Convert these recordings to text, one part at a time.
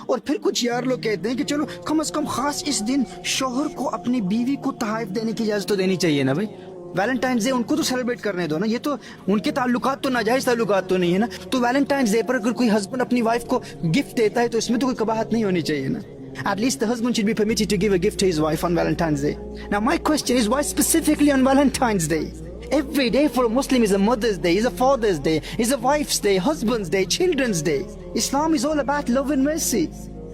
اور پھر کچھ یار لوگ کہتے ہیں کہ چلو کم از کم خاص اس دن شوہر کو اپنی بیوی کو تحائف دینے کی اجازت تو دینی چاہیے نا بھائی. ویلنٹائنز ڈے ان کو تو سیلیبریٹ کرنے دو نا, یہ تو ان کے تعلقات تو ناجائز تعلقات تو نہیں ہے نا. تو ویلنٹائنز ڈے پر اگر کوئی ہسبینڈ اپنی وائف کو گفٹ دیتا ہے تو اس میں تو کوئی قباحت نہیں ہونی چاہیے نا. At least the husband should be permitted to give a gift to his wife on Valentine's Day. Now my question is, why specifically on Valentine's Day? Every day for a Muslim is a Mother's Day, is a Father's Day, is a Wife's Day, Husband's Day, Children's Day. Islam is all about love and mercy.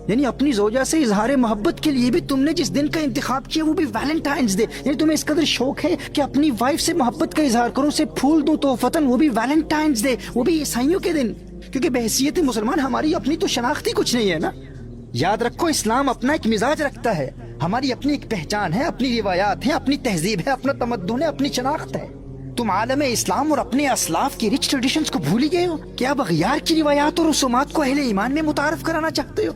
یعنی اپنی زوجہ سے اظہار محبت کے لیے بھی تم نے جس دن کا انتخاب کیا وہ بھی ویلنٹائنز ڈے. یعنی تمہیں اس قدر شوق ہے کہ اپنی وائف سے محبت کا اظہار کرو, اسے پھول دو تحفتاً, وہ بھی ویلنٹائنز ڈے, وہ بھی عیسائیوں کے دن. کیونکہ بحیثیت مسلمان ہماری اپنی تو شناختی کچھ نہیں ہے نا. یاد رکھو اسلام اپنا ایک مزاج رکھتا ہے, ہماری اپنی ایک پہچان ہے, اپنی روایات ہیں, اپنی تہذیب ہے, اپنا تمدن ہے, اپنی شناخت ہے. تم عالم اسلام اور اپنے اسلاف کی رچ ٹریڈیشنز کو بھول ہی گئے ہو. کیا اب اغیار کی روایات اور رسومات کو اہل ایمان میں متعارف کرانا چاہتے ہو؟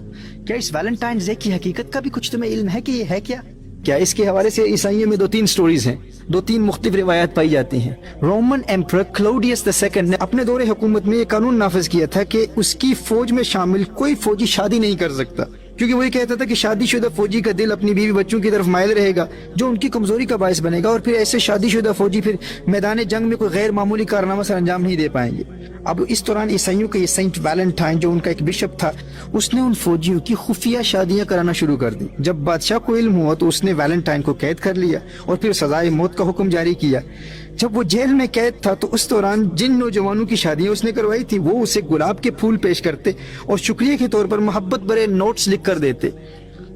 کیا اس ویلنٹائنز ڈے کی حقیقت کا بھی کچھ تمہیں علم ہے کہ یہ ہے کیا؟ کیا اس کے حوالے سے عیسائیوں میں 2-3 سٹوریز ہیں, 2-3 مختلف روایات پائی جاتی ہیں. رومن ایمپرر کلاوڈیس II نے اپنے دور حکومت میں یہ قانون نافذ کیا تھا کہ اس کی فوج میں شامل کوئی فوجی شادی نہیں کر سکتا, کیونکہ وہ یہ کہتا تھا کہ شادی شدہ فوجی کا دل اپنی بیوی بچوں کی طرف مائل رہے گا جو ان کی کمزوری کا باعث بنے گا, اور پھر ایسے شادی شدہ فوجی پھر میدان جنگ میں کوئی غیر معمولی کارنامہ سر انجام نہیں دے پائیں گے. اب اس دوران عیسائیوں کا یہ سینٹ ویلنٹائن جو ان کا ایک بشپ تھا, اس نے ان فوجیوں کی خفیہ شادیاں کرانا شروع کر دی. جب بادشاہ کو علم ہوا تو اس نے ویلنٹائن کو قید کر لیا اور پھر سزائے موت کا حکم جاری کیا. جب وہ جیل میں قید تھا تو اس دوران جن نوجوانوں کی شادیاں اس نے کروائی تھی وہ اسے گلاب کے پھول پیش کرتے اور شکریہ کے طور پر محبت بھرے نوٹس لکھ کر دیتے.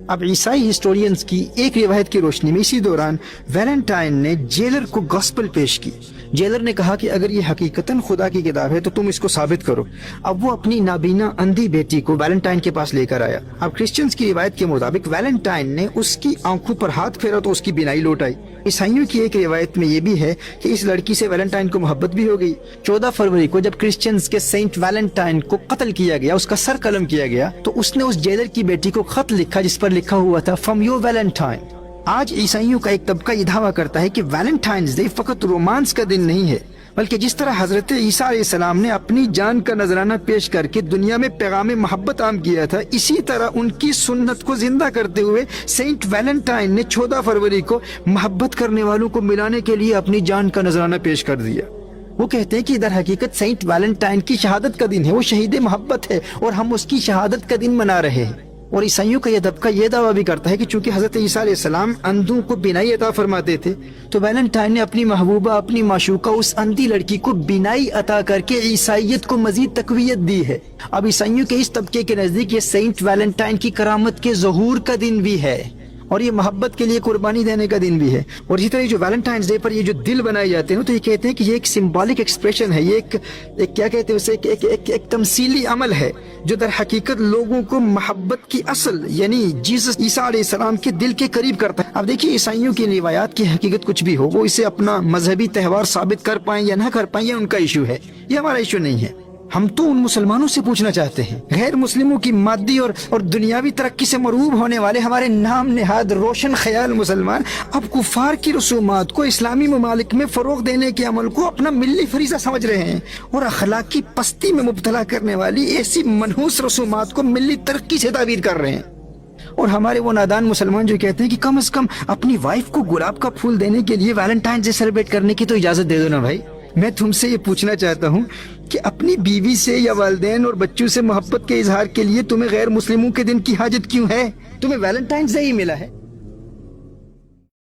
اب عیسائی ہسٹورینز کی ایک روایت کی روشنی میں اسی دوران ویلنٹائن نے جیلر کو گاسپل پیش کی. جیلر نے کہا کہ اگر یہ حقیقتاً خدا کی کتاب ہے تو تم اس کو ثابت کرو. اب وہ اپنی نابینا اندھی بیٹی کو ویلنٹائن کے پاس لے کر آیا. اب کرسچنز کی روایت کے مطابق ویلنٹائن نے اس کی آنکھوں پر ہاتھ پھیرا تو اس کی بینائی لوٹ آئی. عیسائیوں کی ایک روایت میں یہ بھی ہے کہ اس لڑکی سے ویلنٹائن کو محبت بھی ہو گئی. 14 فروری کو جب کرسچنز کے سینٹ ویلنٹائن کو قتل کیا گیا, اس کا سر قلم کیا گیا, تو اس نے اس جیلر کی بیٹی کو خط لکھا جس پر لکھا ہوا تھا فرام یور ویلنٹائن. آج عیسائیوں کا ایک طبقہ یہ دعویٰ کرتا ہے کہ ویلنٹائنز ڈے فقط رومانس کا دن نہیں ہے, بلکہ جس طرح حضرت عیسیٰ علیہ السلام نے اپنی جان کا نذرانہ پیش کر کے دنیا میں پیغام محبت عام کیا تھا, اسی طرح ان کی سنت کو زندہ کرتے ہوئے سینٹ ویلنٹائن نے 14 فروری کو محبت کرنے والوں کو ملانے کے لیے اپنی جان کا نذرانہ پیش کر دیا. وہ کہتے ہیں کہ در حقیقت سینٹ ویلنٹائن کی شہادت کا دن ہے, وہ شہید محبت ہے اور ہم اس کی شہادت کا دن منا رہے ہیں. اور عیسائیوں کا یہ طبقہ یہ دعویٰ بھی کرتا ہے کہ چونکہ حضرت عیسیٰ علیہ السلام اندھوں کو بینائی عطا فرماتے تھے تو ویلنٹائن نے اپنی محبوبہ, اپنی معشوقہ اس اندھی لڑکی کو بینائی عطا کر کے عیسائیت کو مزید تقویت دی ہے. اب عیسائیوں کے اس طبقے کے نزدیک یہ سینٹ ویلنٹائن کی کرامت کے ظہور کا دن بھی ہے اور یہ محبت کے لیے قربانی دینے کا دن بھی ہے. اور اسی طرح جو ویلنٹائنز ڈے پر یہ جو دل بنائے جاتے ہیں تو یہ کہتے ہیں کہ یہ ایک سمبولک ایکسپریشن ہے, یہ ایک کیا کہتے ہیں اسے, ایک تمثیلی عمل ہے جو در حقیقت لوگوں کو محبت کی اصل یعنی جیسس عیسیٰ علیہ السلام کے دل کے قریب کرتا ہے. اب دیکھیے عیسائیوں کی روایات کی حقیقت کچھ بھی ہو, وہ اسے اپنا مذہبی تہوار ثابت کر پائیں یا نہ کر پائیں یہ ان کا ایشو ہے, یہ ہمارا ایشو نہیں ہے. ہم تو ان مسلمانوں سے پوچھنا چاہتے ہیں, غیر مسلموں کی مادی اور دنیاوی ترقی سے مروب ہونے والے ہمارے نام نہاد روشن خیال مسلمان اب کفار کی رسومات کو اسلامی ممالک میں فروغ دینے کے عمل کو اپنا ملی فریضہ سمجھ رہے ہیں اور اخلاقی پستی میں مبتلا کرنے والی ایسی منحوس رسومات کو ملی ترقی سے تعبیر کر رہے ہیں. اور ہمارے وہ نادان مسلمان جو کہتے ہیں کہ کم از کم اپنی وائف کو گلاب کا پھول دینے کے لیے ویلنٹائن ڈے سیلیبریٹ کرنے کی تو اجازت دے دو نا بھائی. میں تم سے یہ پوچھنا چاہتا ہوں کہ اپنی بیوی سے یا والدین اور بچوں سے محبت کے اظہار کے لیے تمہیں غیر مسلموں کے دن کی حاجت کیوں ہے؟ تمہیں ویلنٹائنز ڈے ہی ملا ہے.